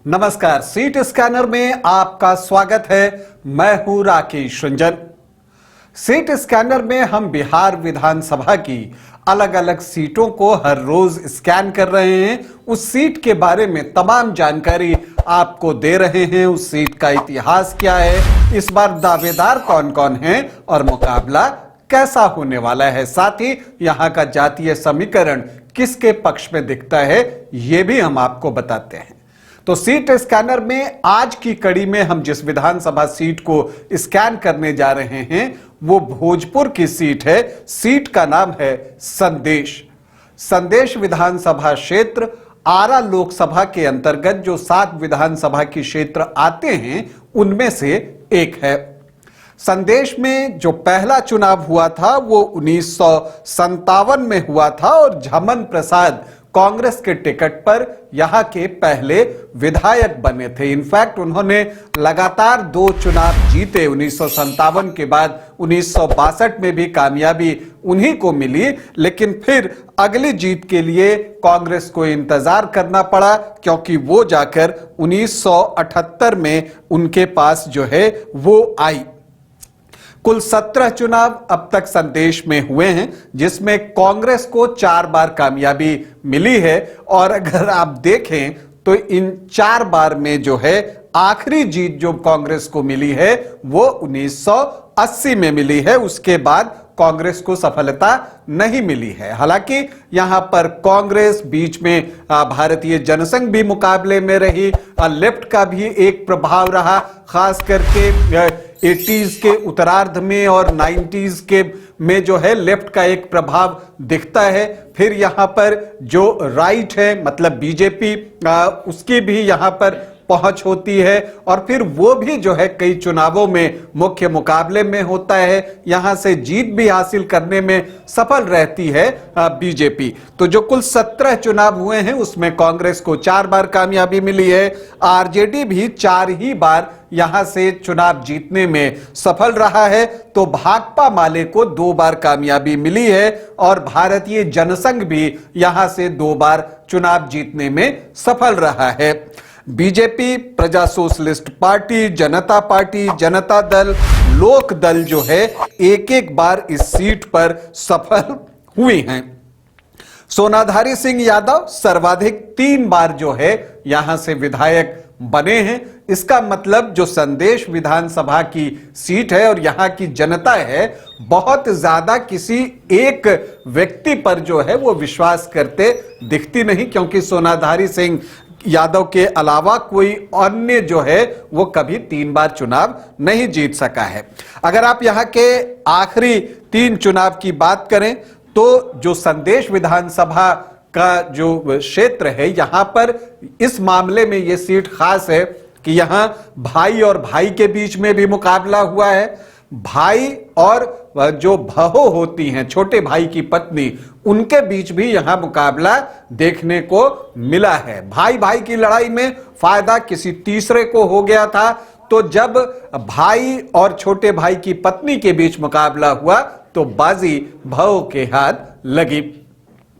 नमस्कार, seat scanner में आपका स्वागत है। मैं हूं राकेश रंजन। सीट स्कैनर में हम बिहार विधानसभा की अलग अलग सीटों को हर रोज स्कैन कर रहे हैं। उस सीट के बारे में तमाम जानकारी आपको दे रहे हैं। उस सीट का इतिहास क्या है, इस बार दावेदार कौन कौन हैं और मुकाबला कैसा होने वाला है, साथ ही यहां का जातीय समीकरण किसके पक्ष में दिखता है, यह भी हम आपको बताते हैं। तो सीट स्कैनर में आज की कड़ी में हम जिस विधानसभा सीट को स्कैन करने जा रहे हैं वो भोजपुर की सीट है। सीट का नाम है संदेश। संदेश विधानसभा क्षेत्र आरा लोकसभा के अंतर्गत जो 7 विधानसभा की क्षेत्र आते हैं उनमें से एक है। संदेश में जो पहला चुनाव हुआ था वो 1957 में हुआ था और झमन प्रसाद कांग्रेस के टिकट पर यहां के पहले विधायक बने थे। इनफैक्ट उन्होंने लगातार 2 चुनाव जीते। 1957 के बाद 1962 में भी कामयाबी उन्हीं को मिली, लेकिन फिर अगली जीत के लिए कांग्रेस को इंतजार करना पड़ा, क्योंकि वो जाकर 1978 में उनके पास जो है वो आई। कुल 17 चुनाव अब तक संदेश में हुए हैं, जिसमें कांग्रेस को 4 बार कामयाबी मिली है। और अगर आप देखें तो इन 4 बार में जो है आखिरी जीत जो कांग्रेस को मिली है वो 1980 में मिली है। उसके बाद कांग्रेस को सफलता नहीं मिली है। हालांकि यहां पर कांग्रेस, बीच में भारतीय जनसंघ भी मुकाबले में रही, लेफ्ट का भी एक प्रभाव रहा, खास करके 80s के उत्तरार्ध में और 90s के में जो है लेफ्ट का एक प्रभाव दिखता है। फिर यहां पर जो राइट है, मतलब बीजेपी, उसकी भी यहां पर पहुंच होती है और फिर वो भी जो है कई चुनावों में मुख्य मुकाबले में होता है। यहां से जीत भी हासिल करने में सफल रहती है बीजेपी। तो जो कुल 17 चुनाव हुए हैं उसमें कांग्रेस को 4 बार कामयाबी मिली है। आरजेडी भी 4 ही बार यहां से चुनाव जीतने में सफल रहा है। तो भाकपा माले को 2 बार कामयाबी मिली है और भारतीय जनसंघ भी यहां से 2 बार चुनाव जीतने में सफल रहा है। बीजेपी, प्रजा सोशलिस्ट पार्टी, जनता पार्टी, जनता दल, लोक दल जो है एक बार इस सीट पर सफल हुई हैं। सोनाधारी सिंह यादव सर्वाधिक 3 बार जो है यहां से विधायक बने हैं। इसका मतलब जो संदेश विधानसभा की सीट है और यहां की जनता है बहुत ज्यादा किसी एक व्यक्ति पर जो है वो विश्वास करते दिखती नहीं, क्योंकि सोनाधारी सिंह यादव के अलावा कोई अन्य जो है वो कभी 3 बार चुनाव नहीं जीत सका है। अगर आप यहां के आखिरी 3 चुनाव की बात करें तो जो संदेश विधानसभा का जो क्षेत्र है यहां पर इस मामले में यह सीट खास है कि यहां भाई और भाई के बीच में भी मुकाबला हुआ है। भाई और जो बहू होती हैं, छोटे भाई की पत्नी, उनके बीच भी यहां मुकाबला देखने को मिला है। भाई भाई की लड़ाई में फायदा किसी तीसरे को हो गया था। तो जब भाई और छोटे भाई की पत्नी के बीच मुकाबला हुआ तो बाजी बहू के हाथ लगी।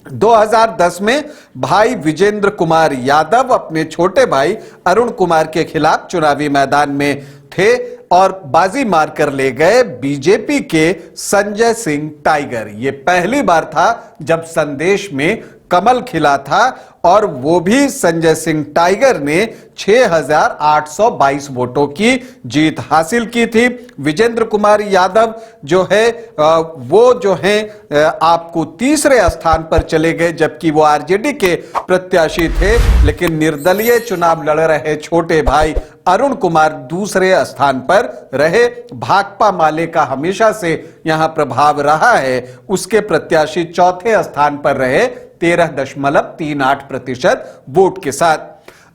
2010 में भाई विजेंद्र कुमार यादव अपने छोटे भाई अरुण कुमार के खिलाफ चुनावी मैदान में थे और बाजी मारकर ले गए बीजेपी के संजय सिंह टाइगर। ये पहली बार था जब संदेश में कमल खिला था और वो भी संजय सिंह टाइगर ने 6,822 वोटों की जीत हासिल की थी। विजेंद्र कुमार यादव जो है वो जो है आपको तीसरे स्थान पर चले गए, जबकि वो आरजेडी के प्रत्याशी थे। लेकिन निर्दलीय चुनाव लड़ रहे छोटे भाई अरुण कुमार दूसरे स्थान पर रहे। भाकपा माले का हमेशा से यहां प्रभाव रहा है, उसके प्रत्याशी चौथे स्थान पर रहे 13.38% वोट के साथ।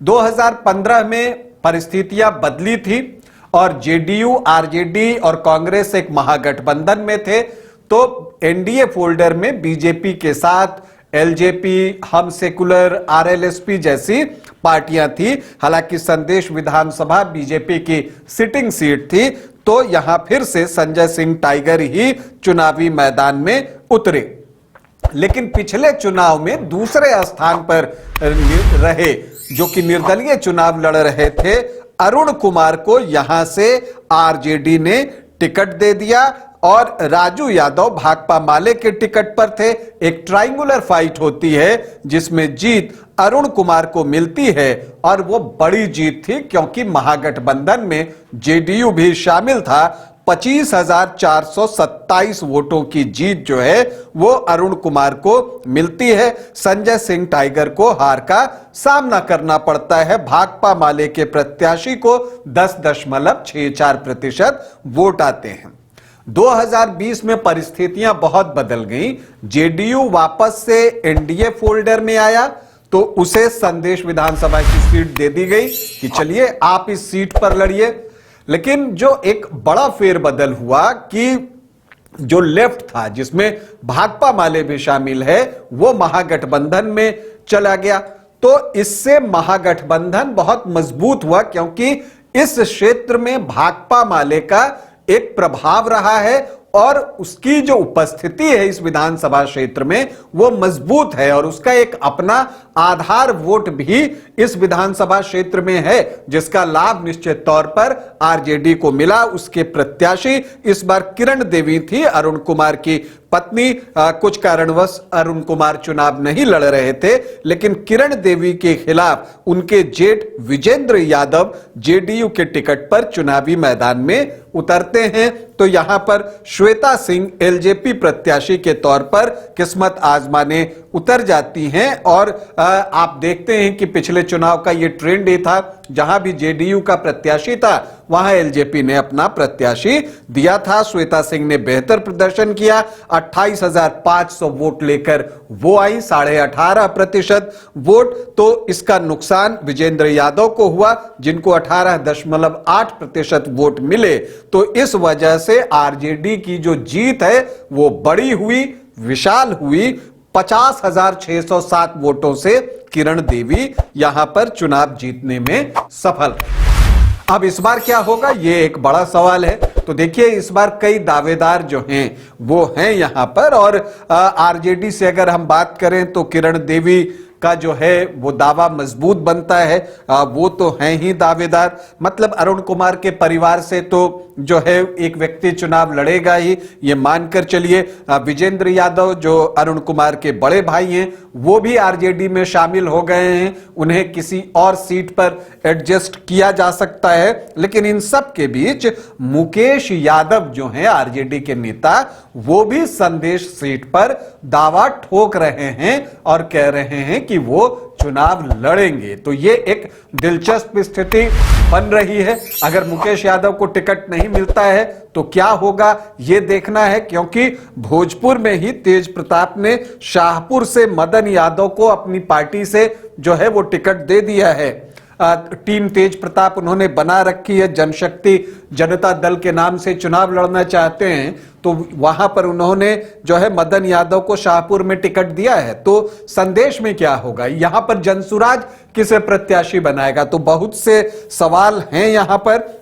2015 में परिस्थितियां बदली थी और जेडीयू, आरजेडी और कांग्रेस एक महागठबंधन में थे। तो एनडीए फोल्डर में बीजेपी के साथ एलजेपी, हम सेकुलर, आरएलएसपी जैसी पार्टियां थी। हालांकि संदेश विधानसभा बीजेपी की सिटिंग सीट थी, तो यहां फिर से संजय सिंह टाइगर ही चुनावी मैदान में उतरे। लेकिन पिछले चुनाव में दूसरे स्थान पर रहे जो कि निर्दलीय चुनाव लड़ रहे थे, अरुण कुमार को यहां से आरजेडी ने टिकट दे दिया और राजू यादव भाकपा माले के टिकट पर थे। एक ट्रायंगुलर फाइट होती है जिसमें जीत अरुण कुमार को मिलती है और वो बड़ी जीत थी क्योंकि महागठबंधन में जेडीयू भी शामिल था। 25,427 वोटों की जीत जो है वो अरुण कुमार को मिलती है। संजय सिंह टाइगर को हार का सामना करना पड़ता है। भाकपा माले के प्रत्याशी को 10.64% वोट आते हैं। 2020 में परिस्थितियां बहुत बदल गईं। जेडीयू वापस से एनडीए फोल्डर में आया तो उसे संदेश विधानसभा की सीट दे दी गई कि चलिए आप इस सीट पर लड़िए। लेकिन जो एक बड़ा फेरबदल हुआ कि जो लेफ्ट था जिसमें भाकपा माले भी शामिल है वो महागठबंधन में चला गया। तो इससे महागठबंधन बहुत मजबूत हुआ क्योंकि इस क्षेत्र में भाकपा माले का एक प्रभाव रहा है और उसकी जो उपस्थिति है इस विधानसभा क्षेत्र में वो मजबूत है और उसका एक अपना आधार वोट भी इस विधानसभा क्षेत्र में है जिसका लाभ निश्चित तौर पर आरजेडी को मिला। उसके प्रत्याशी इस बार किरण देवी थी, अरुण कुमार की पत्नी। कुछ कारणवश अरुण कुमार चुनाव नहीं लड़ रहे थे, लेकिन किरण देवी के खिलाफ उनके जेठ विजेंद्र यादव जेडीयू के टिकट पर चुनावी मैदान में उतरते हैं। तो यहां पर श्वेता सिंह एलजेपी प्रत्याशी के तौर पर किस्मत आजमाने उतर जाती हैं और आप देखते हैं कि पिछले चुनाव का ये ट्रेंड ही था, जहां भी जेडीयू का प्रत्याशी था वहां एलजेपी ने अपना प्रत्याशी दिया था। श्वेता सिंह ने बेहतर प्रदर्शन किया, 28,500 वोट लेकर वो आई, 18.5% वोट। तो इसका नुकसान विजेंद्र यादव को हुआ जिनको 18.8% वोट मिले। तो इस वजह से आरजेडी की जो जीत है वो बड़ी हुई, विशाल हुई। 50,607 वोटों से किरण देवी यहां पर चुनाव जीतने में सफल। अब इस बार क्या होगा, ये एक बड़ा सवाल है। तो देखिए इस बार कई दावेदार जो हैं वो हैं यहां पर और आरजेडी से अगर हम बात करें तो किरण देवी का जो है वो दावा मजबूत बनता है। वो तो हैं ही दावेदार, मतलब अरुण कुमार के परिवार से तो जो है एक व्यक्ति चुनाव लड़ेगा ही, ये मानकर चलिए। विजेंद्र यादव जो अरुण कुमार के बड़े भाई हैं वो भी आरजेडी में शामिल हो गए हैं, उन्हें किसी और सीट पर एडजस्ट किया जा सकता है। लेकिन इन सब के बीच मुकेश यादव जो हैं आरजेडी के नेता, वो भी संदेश सीट पर दावा ठोक रहे हैं और कह रहे हैं कि वो चुनाव लड़ेंगे। तो ये एक दिलचस्प स्थिति बन रही है। अगर मुकेश यादव को टिकट नहीं मिलता है तो क्या होगा ये देखना है, क्योंकि भोजपुर में ही तेज प्रताप ने शाहपुर से मदन यादव को अपनी पार्टी से जो है वो टिकट दे दिया है। टीम तेज प्रताप उन्होंने बना रखी है, जनशक्ति जनता दल के नाम से चुनाव लड़ना चाहते हैं। तो वहां पर उन्होंने जो है मदन यादव को शाहपुर में टिकट दिया है। तो संदेश में क्या होगा, यहां पर जनसुराज किसे प्रत्याशी बनाएगा, तो बहुत से सवाल हैं यहां पर।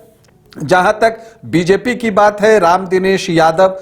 जहां तक बीजेपी की बात है, राम दिनेश यादव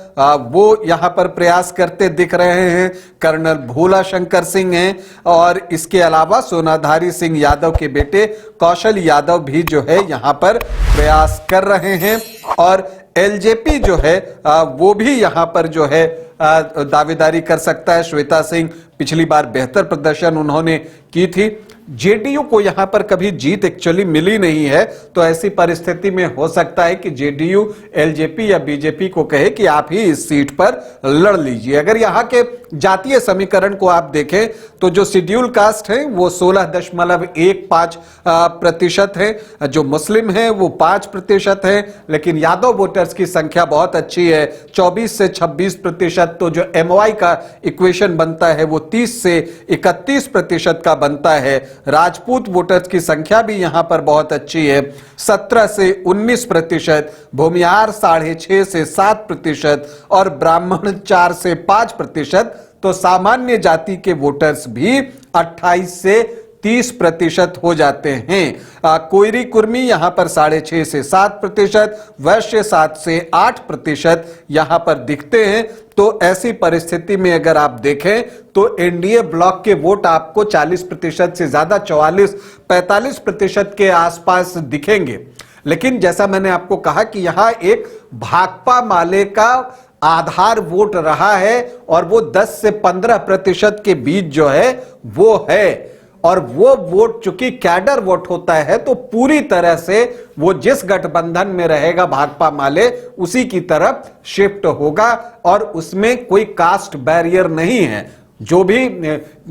वो यहां पर प्रयास करते दिख रहे हैं। कर्नल भोला शंकर सिंह हैं और इसके अलावा सोनाधारी सिंह यादव के बेटे कौशल यादव भी जो है यहां पर प्रयास कर रहे हैं। और एलजेपी जो है वो भी यहां पर जो है दावेदारी कर सकता है। श्वेता सिंह पिछली बार बेहतर प्रदर्शन उन्होंने की थी। जेडीयू को यहां पर कभी जीत एक्चुअली मिली नहीं है, तो ऐसी परिस्थिति में हो सकता है कि जेडीयू एलजेपी या बीजेपी को कहे कि आप ही इस सीट पर लड़ लीजिए। अगर यहां के जातीय समीकरण को आप देखें तो जो शेड्यूल कास्ट है वो 16.15% है, जो मुस्लिम है वो 5% है, लेकिन यादव वोटर्स की संख्या बहुत अच्छी है, 24 से 26%। तो जो एमवाई का इक्वेशन बनता है वो 30 से 31% का बनता है। राजपूत वोटर्स की संख्या भी यहां पर बहुत अच्छी है, 17 से 19%, भूमिहार 6.5 से 7% और ब्राह्मण 4 से 5%। तो सामान्य जाति के वोटर्स भी 28 से 30% हो जाते हैं। कोयरी कुर्मी यहां पर 6.5 से 7%, वैश्य 7 से 8% यहां पर दिखते हैं। तो ऐसी परिस्थिति में अगर आप देखें तो एनडीए ब्लॉक के वोट आपको 40% से ज्यादा, 44-45% के आसपास दिखेंगे। लेकिन जैसा मैंने आपको कहा कि यहां एक भाकपा माले का आधार वोट रहा है और वो 10 से 15% के बीच जो है वो है, और वो वोट चूंकि कैडर वोट होता है तो पूरी तरह से वो जिस गठबंधन में रहेगा भाकपा माले उसी की तरफ शिफ्ट होगा, और उसमें कोई कास्ट बैरियर नहीं है। जो भी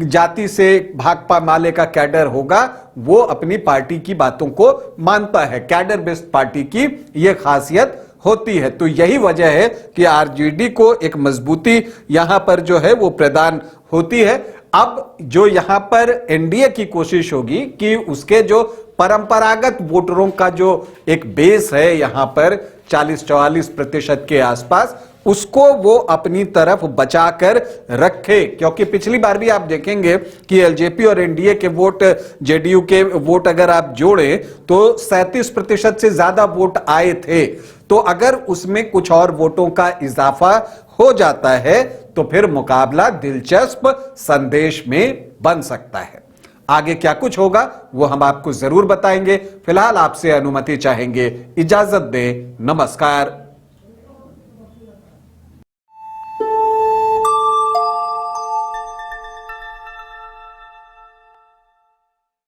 जाति से भाकपा माले का कैडर होगा वो अपनी पार्टी की बातों को मानता है। कैडर बेस्ड पार्टी की यह खासियत होती है। तो यही वजह है कि आरजेडी को एक मजबूती यहां पर जो है वो प्रदान होती है। अब जो यहां पर एनडीए की कोशिश होगी कि उसके जो परंपरागत वोटरों का जो एक बेस है यहां पर 40-44% के आसपास, उसको वो अपनी तरफ बचाकर रखे, क्योंकि पिछली बार भी आप देखेंगे कि एलजेपी और एनडीए के वोट, जेडीयू के वोट अगर आप जोड़ें तो 37% से ज्यादा वोट आए थे। तो अगर उसमें कुछ और वोटों का इजाफा हो जाता है तो फिर मुकाबला दिलचस्प संदेश में बन सकता है। आगे क्या कुछ होगा वो हम आपको जरूर बताएंगे। फिलहाल आपसे अनुमति चाहेंगे, इजाजत दें, नमस्कार।